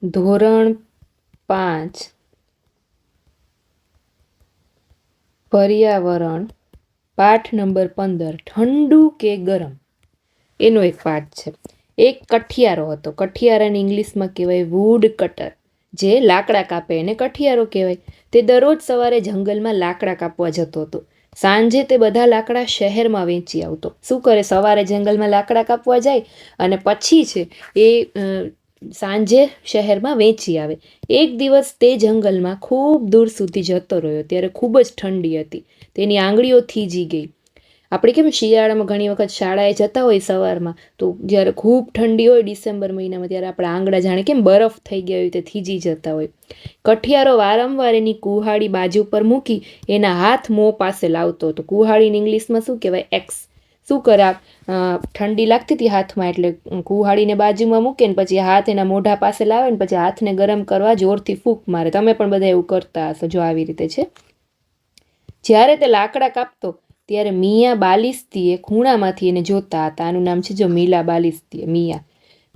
ધોરણ 5 પર્યાવરણ પાઠ નંબર 15 ઠંડુ કે ગરમ એનો એક પાઠ છે. એક કઠિયારો હતો. કઠિયારાને ઇંગ્લિશમાં કહેવાય વુડ કટર. જે લાકડા કાપે એને કઠિયારો કહેવાય. તે દરરોજ સવારે જંગલમાં લાકડા કાપવા જતો હતો. સાંજે તે બધા લાકડા શહેરમાં વેચી આવતો. શું કરે, સવારે જંગલમાં લાકડા કાપવા જાય અને પછી છે એ સાંજે શહેરમાં વેચી આવે. એક દિવસ તે જંગલમાં ખૂબ દૂર સુધી જતો રહ્યો. ત્યારે ખૂબ જ ઠંડી હતી. તેની આંગળીઓ થીજી ગઈ. આપણે કેમ શિયાળામાં ઘણી વખત શાળાએ જતા હોય સવારમાં, તો જ્યારે ખૂબ ઠંડી હોય ડિસેમ્બર મહિનામાં, ત્યારે આપણા આંગળા જાણે કેમ બરફ થઈ ગયા હોય તે થીજી જતા હોય. કઠિયારો વારંવાર એની કુહાડી બાજુ પર મૂકી એના હાથ મોં પાસે લાવતો હતો. કુહાડીને ઇંગ્લિશમાં શું કહેવાય? એક્સ. શું કરે, ઠંડી લાગતી હતી હાથમાં એટલે કુહાડીને બાજુમાં મૂકે ને પછી હાથ એના મોઢા પાસે લાવે ને પછી હાથને ગરમ કરવા જોરથી ફૂંક મારે. તમે પણ બધા એવું કરતા હશો. જો આવી રીતે છે. જ્યારે તે લાકડા કાપતો ત્યારે મિયા બાલિસ્તીએ ખૂણામાંથી એને જોતા હતા. આનું નામ છે જો મીલા બાલિસ્તી.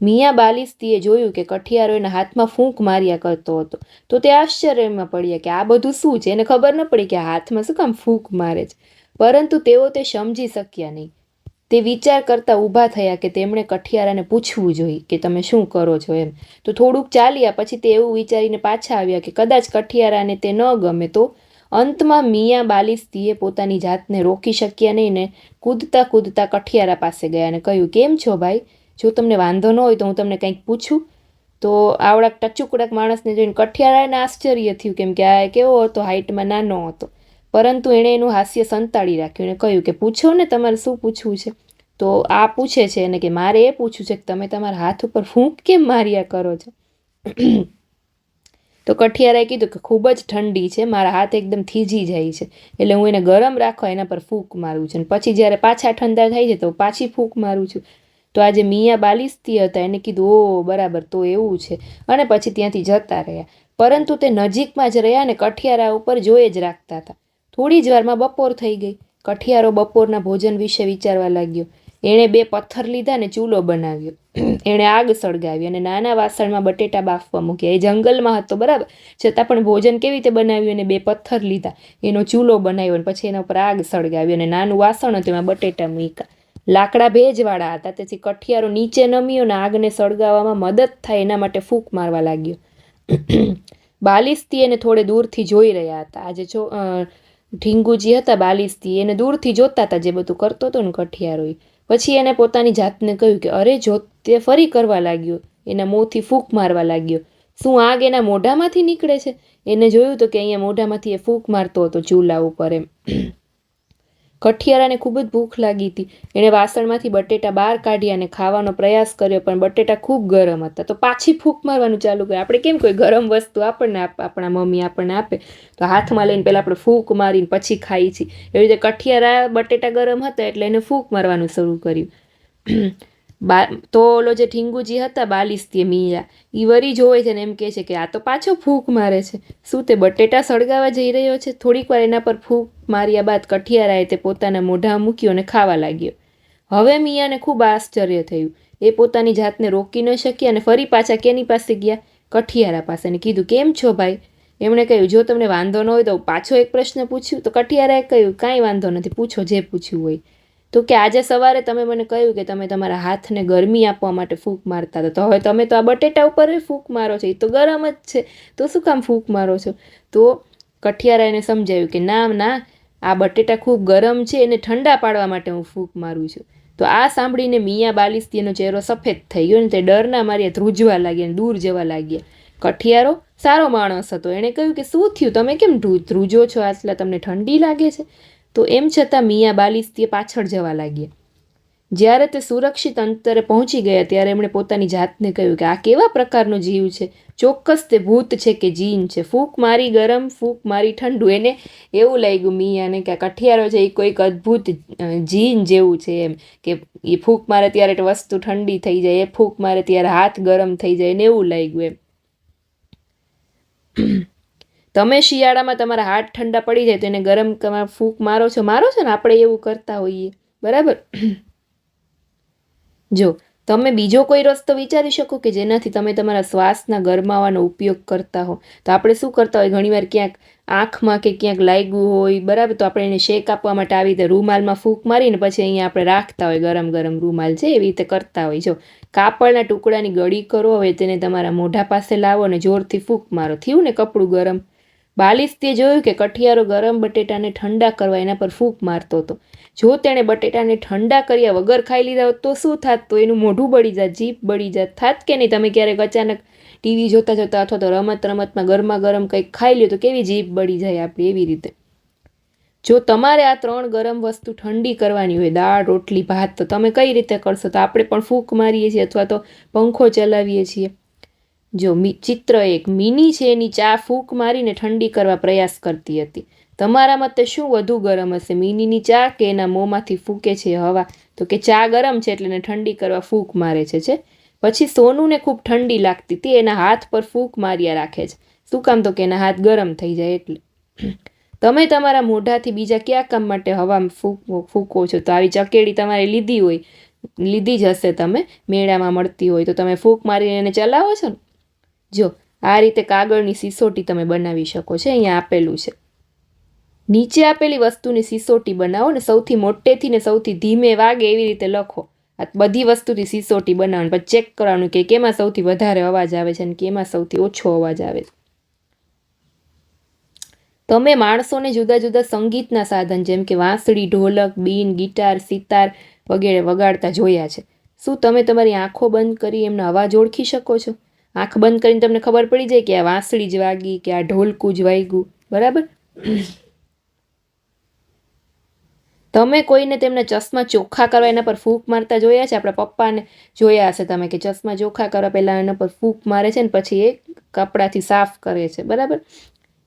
મિયા બાલિસ્તીએ જોયું કે કઠિયારો એના હાથમાં ફૂંક માર્યા કરતો હતો. તો તે આશ્ચર્યમાં પડ્યા કે આ બધું શું છે. એને ખબર ન પડી કે હાથમાં શું કામ ફૂંક મારે છે. પરંતુ તેઓ તે સમજી શક્યા નહીં. તે વિચાર કરતા ઊભા થયા કે તેમણે કઠિયારાને પૂછવું જોઈએ કે તમે શું કરો છો એમ. તો થોડુંક ચાલ્યા પછી તે એવું વિચારીને પાછા આવ્યા કે કદાચ કઠિયારાને તે ન ગમે. તો અંતમાં મિયા બાલિસ્તીએ પોતાની જાતને રોકી શક્યા નહીં ને કૂદતા કૂદતા કઠિયારા પાસે ગયા અને કહ્યું, કેમ છો ભાઈ? જો તમને વાંધો ન હોય તો હું તમને કંઈક પૂછું. તો આવડા ટચુકડાક માણસને જોઈને કઠિયારાને આશ્ચર્ય થયું, કેમ કે આ કેવો હતો, હાઇટમાં નાનો હતો. પરંતુ એણે એનું હાસ્ય સંતાડી રાખ્યું અને કહ્યું કે પૂછો ને, તમારે શું પૂછવું છે? તો આ પૂછે છે એને કે મારે એ પૂછવું છે કે તમે તમારા હાથ ઉપર ફૂંક કેમ માર્યા કરો છો? તો કઠિયારાએ કીધું કે ખૂબ જ ઠંડી છે, મારા હાથ એકદમ થીજી જાય છે, એટલે હું એને ગરમ રાખવા એના પર ફૂંક મારું છું. પછી જ્યારે પાછા ઠંડા થાય છે તો પાછી ફૂંક મારું છું. તો આજે મિયા બાલિસ્તી હતા એને કીધું, ઓ બરાબર, તો એવું છે. અને પછી ત્યાંથી જતા રહ્યા. પરંતુ તે નજીકમાં જ રહ્યા ને કઠિયારા ઉપર જોઈ જ રાખતા હતા. થોડી જ વારમાં બપોર થઈ ગઈ. કઠિયારો બપોરના ભોજન વિશે વિચારવા લાગ્યો. એણે 2 પથ્થર લીધા ને ચૂલો બનાવ્યો. એણે આગ સળગાવી અને નાના વાસણમાં બટેટા બાફવા મૂક્યા. એ જંગલમાં હતો બરાબર, છતાં પણ ભોજન કેવી રીતે બનાવ્યું? એને 2 પથ્થર લીધા, એનો ચૂલો બનાવ્યો અને પછી એના ઉપર આગ સળગાવી અને નાનું વાસણ હતું એમાં બટેટા મૂક્યા. લાકડા ભેજવાળા હતા તેથી કઠિયારો નીચે નમ્યો ને આગને સળગાવવામાં મદદ થાય એના માટે ફૂંક મારવા લાગ્યો. બાલિસ્તી એને થોડે દૂરથી જોઈ રહ્યા હતા. આજે ઢીંગુજી હતા બાલિસ્તી, એને દૂરથી જોતા હતા જે બધું કરતો હતો ને કઠિયારો. પછી એને પોતાની જાતને કહ્યું કે અરે જો, તે ફરી કરવા લાગ્યો, એના મોંથી ફૂંક મારવા લાગ્યો. શું આગ એના મોઢામાંથી નીકળે છે? એને જોયું તો કે અહીંયા મોઢામાંથી એ ફૂંક મારતો હતો ચૂલા ઉપર એમ. કઠિયારાને ખૂબ જ ભૂખ લાગી હતી. એણે વાસણમાંથી બટેટા બહાર કાઢ્યા અને ખાવાનો પ્રયાસ કર્યો, પણ બટેટા ખૂબ ગરમ હતા. તો પાછી ફૂંક મારવાનું ચાલુ કર્યું. આપણે કેમ કોઈ ગરમ વસ્તુ આપણને આપણા મમ્મી આપણને આપે તો હાથમાં લઈને પહેલાં આપણે ફૂંક મારીને પછી ખાઈ છીએ. એવી રીતે કઠિયારા બટેટા ગરમ હતા એટલે એને ફૂંક મારવાનું શરૂ કર્યું. તો ઓલો જે ઠીંગુજી હતા બાલિસ્તી મિયા, એ વરી જોવે છે ને એમ કહે છે કે આ તો પાછો ફૂંક મારે છે. શું તે બટેટા સળગાવવા જઈ રહ્યો છે? થોડીક વાર એના પર ફૂંક માર્યા બાદ કઠિયારાએ તે પોતાના મોઢા મૂક્યો અને ખાવા લાગ્યો. હવે મિયાને ખૂબ આશ્ચર્ય થયું. એ પોતાની જાતને રોકી ન શક્યા અને ફરી પાછા કેની પાસે ગયા? કઠિયારા પાસે. અને કીધું, કેમ છો ભાઈ? એમણે કહ્યું, જો તમને વાંધો ન હોય તો પાછો એક પ્રશ્ન પૂછ્યું. તો કઠિયારાએ કહ્યું, કાંઈ વાંધો નથી, પૂછો જે પૂછ્યું હોય. તો કે આજે સવારે તમે મને કહ્યું કે તમે તમારા હાથને ગરમી આપવા માટે ફૂંક મારતા હતા, તો હવે તમે તો આ બટેટા ઉપર ફૂંક મારો છો, એ તો ગરમ જ છે, તો શું કામ ફૂંક મારો છો? તો કઠિયારાએ સમજાવ્યું કે ના ના, આ બટેટા ખૂબ ગરમ છે, એને ઠંડા પાડવા માટે હું ફૂંક મારું છું. તો આ સાંભળીને મિયા બાલિસ્તીનો ચહેરો સફેદ થઈ ગયો ને તે ડરના માર્યા ધ્રુજવા લાગ્યા અને દૂર જવા લાગ્યા. કઠિયારો સારો માણસ હતો. એણે કહ્યું કે શું થયું, તમે કેમ ધ્રુજો છો? આટલા તમને ઠંડી લાગે છે? તો એમ છતાં મિયા બાલિસ્તીએ પાછળ જવા લાગ્યા. જ્યારે તે સુરક્ષિત અંતરે પહોંચી ગયા ત્યારે એમણે પોતાની જાતને કહ્યું કે આ કેવા પ્રકારનો જીવ છે? ચોક્કસ તે ભૂત છે કે જીન છે. ફૂંક મારી ગરમ, ફૂંક મારી ઠંડુ. એને એવું લાગ્યું મિયાને કે કઠિયારો છે એ કોઈક અદ્ભુત જીન જેવું છે એમ, કે એ ફૂંક મારે ત્યારે વસ્તુ ઠંડી થઈ જાય, એ ફૂંક મારે ત્યારે હાથ ગરમ થઈ જાય, એને એવું લાગ્યું એમ. તમે શિયાળામાં તમારા હાથ ઠંડા પડી જાય તો એને ગરમ ફૂંક મારો છો ને? આપણે એવું કરતા હોઈએ બરાબર. જો તમે બીજો કોઈ રસ્તો વિચારી શકો કે જેનાથી તમે તમારા શ્વાસના ગરમાવાનો ઉપયોગ કરતા હો? તો આપણે શું કરતા હોય, ઘણીવાર ક્યાંક આંખમાં કે ક્યાંક લાગ્યું હોય, બરાબર, તો આપણે એને શેક આપવા માટે આવી રીતે રૂમાલમાં ફૂંક મારીને પછી અહીંયા આપણે રાખતા હોય, ગરમ ગરમ રૂમાલ છે, એવી રીતે કરતા હોય. જો કાપડના ટુકડાની ગળી કરો, હવે તેને તમારા મોઢા પાસે લાવો અને જોરથી ફૂંક મારો. થયું ને કપડું ગરમ? બાલિસ્તીએ જોયું કે કઠિયારો ગરમ બટેટાને ઠંડા કરવા એના પર ફૂંક મારતો હતો. જો તેણે બટેટાને ઠંડા કર્યા વગર ખાઈ લીધા હોત તો શું થાત? તો એનું મોઢું બળી જાત, જીભ બળી જાત. થાત કે નહીં? તમે ક્યારેક અચાનક ટીવી જોતા જોતા અથવા તો રમતમાં ગરમા ગરમ કંઈક ખાઈ લ્યો તો કેવી જીભ બળી જાય આપણી? એવી રીતે જો તમારે આ 3 ગરમ વસ્તુ ઠંડી કરવાની હોય, દાળ, રોટલી, ભાત, તો તમે કઈ રીતે કરશો? તો આપણે પણ ફૂંક મારીએ છીએ અથવા તો પંખો ચલાવીએ છીએ. જો ચિત્ર 1, મિની છે એની ચા ફૂંક મારીને ઠંડી કરવા પ્રયાસ કરતી હતી. તમારા મતે શું વધુ ગરમ હશે, મિનીની ચા કે એના મોંમાંથી ફૂંકે છે હવા? તો કે ચા ગરમ છે એટલે એને ઠંડી કરવા ફૂંક મારે છે. પછી સોનુને ખૂબ ઠંડી લાગતી હતી, એના હાથ પર ફૂંક માર્યા રાખે છે. શું કામ? તો કે એના હાથ ગરમ થઈ જાય એટલે. તમે તમારા મોઢાથી બીજા કયા કામ માટે હવા ફૂંકો છો? તો આવી ચકેડી તમારે લીધી જ હશે, તમે મેળામાં મળતી હોય તો તમે ફૂંક મારીને એને ચલાવો છો ને. જો આ રીતે કાગળની સિસોટી તમે બનાવી શકો છો. અહીંયા આપેલું છે, નીચે આપેલી વસ્તુની સિસોટી બનાવો ને સૌથી મોટેથી ને સૌથી ધીમે વાગે એવી રીતે લખો. આ બધી વસ્તુથી સિસોટી બનાવવાની, પછી ચેક કરવાનું કે કેમાં સૌથી વધારે અવાજ આવે છે અને કેમાં સૌથી ઓછો અવાજ આવે છે. તમે માણસોને જુદા જુદા સંગીતના સાધન જેમ કે વાંસળી, ઢોલક, બીન, ગિટાર, સિતાર વગેરે વગાડતા જોયા છે. શું તમે તમારી આંખો બંધ કરી એમનો અવાજ ઓળખી શકો છો? આંખ બંધ કરીને તમને ખબર પડી જાય કે આ વાંસળી જ વાગી કે આ ઢોલકું જ વાગ્યું, બરાબર? તમે કોઈને તેમના ચશ્મા ચોખ્ખા કરવા એના પર ફૂંક મારતા જોયા છે? આપણા પપ્પાને જોયા હશે તમે કે ચશ્મા ચોખ્ખા કરવા પહેલાં એના પર ફૂંક મારે છે ને પછી એ કપડાથી સાફ કરે છે, બરાબર?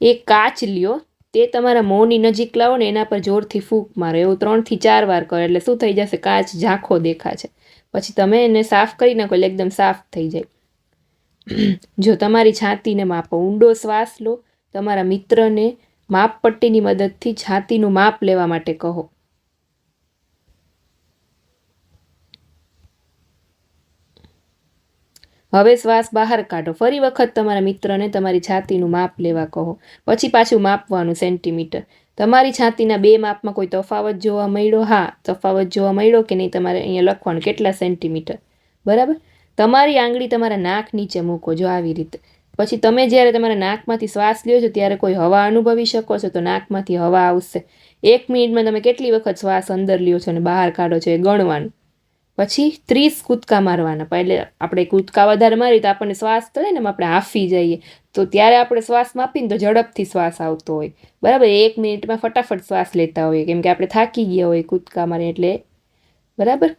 એક કાચ લ્યો, તે તમારા મોંની નજીક લાવો ને એના પર જોરથી ફૂંક મારો. એવું 3 થી 4 વાર કરો એટલે શું થઈ જશે? કાચ ઝાંખો દેખાશે. પછી તમે એને સાફ કરી નાખો એટલે એકદમ સાફ થઈ જાય. જો તમારી છાતીને માપો, ઊંડો શ્વાસ લો, તમારા મિત્રને માપપટ્ટીની મદદથી છાતીનું માપ લેવા માટે કહો. હવે શ્વાસ બહાર કાઢો. ફરી વખત તમારા મિત્રને તમારી છાતીનું માપ લેવા કહો. પછી પાછું માપવાનું સેન્ટીમીટર. તમારી છાતીના 2 માપમાં કોઈ તફાવત જોવા મળ્યો? હા, તફાવત જોવા મળ્યો કે નહીં? તમારે અહીંયા લખવાનું કેટલા સેન્ટીમીટર, બરાબર? તમારી આંગળી તમારા નાક નીચે મૂકો, જો આવી રીતે. પછી તમે જ્યારે તમારા નાકમાંથી શ્વાસ લ્યો છો ત્યારે કોઈ હવા અનુભવી શકો છો? તો નાકમાંથી હવા આવશે. 1 મિનિટમાં તમે કેટલી વખત શ્વાસ અંદર લ્યો છો અને બહાર કાઢો છો એ ગણવાનું. પછી 30 કૂદકા મારવાના. એટલે આપણે કૂદકા વધારે મારીએ તો આપણને શ્વાસ ચડે ને આપણે હાંફી જઈએ, તો ત્યારે આપણે શ્વાસ માપીને તો ઝડપથી શ્વાસ આવતો હોય, બરાબર? 1 મિનિટમાં ફટાફટ શ્વાસ લેતા હોઈએ કેમ કે આપણે થાકી ગયા હોય કૂદકા મારીએ એટલે, બરાબર?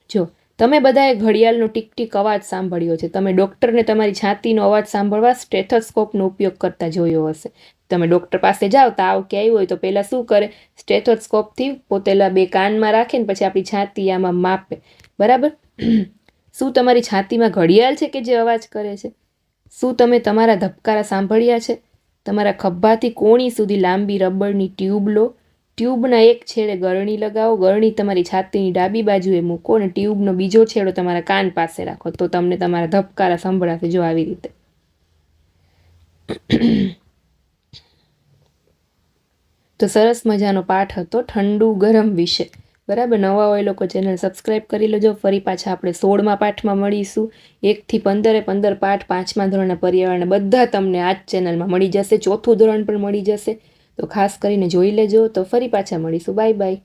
જો તમે બધાએ ઘડિયાળનો ટીક ટીક અવાજ સાંભળ્યો છે. તમે ડૉક્ટરને તમારી છાતીનો અવાજ સાંભળવા સ્ટેથોસ્કોપનો ઉપયોગ કરતા જોયો હશે. તમે ડૉક્ટર પાસે જાઓ, તાવ કે આવ્યો હોય તો પહેલાં શું કરે? સ્ટેથોસ્કોપથી પોતેલા 2 કાનમાં રાખે ને પછી આપણી છાતી આમાં માપે, બરાબર? શું તમારી છાતીમાં ઘડિયાળ છે કે જે અવાજ કરે છે? શું તમે તમારા ધબકારા સાંભળ્યા છે? તમારા ખભાથી કોણી સુધી લાંબી રબરની ટ્યુબ લો, ટ્યુબના એક છેડે ગરણી લગાવો, ગરણી તમારી છાતીની ડાબી બાજુએ મૂકો અને ટ્યુબનો બીજો છેડો તમારા કાન પાસે રાખો, તો તમને તમારા ધબકારા સંભળાશે. જો આવી રીતે. તો સરસ મજાનો પાઠ હતો ઠંડુ ગરમ વિશે, બરાબર? નવા હોય લોકો ચેનલ સબસ્ક્રાઈબ કરી લેજો. ફરી પાછા આપણે 16મા પાઠમાં મળીશું. 1 થી 15 પાઠ 5મા ધોરણના પર્યાવરણ બધા તમને આ જ ચેનલમાં મળી જશે. 4થું ધોરણ પણ મળી જશે, તો ખાસ કરીને જોઈ લેજો. તો ફરી પાછા મળીશું. Bye bye.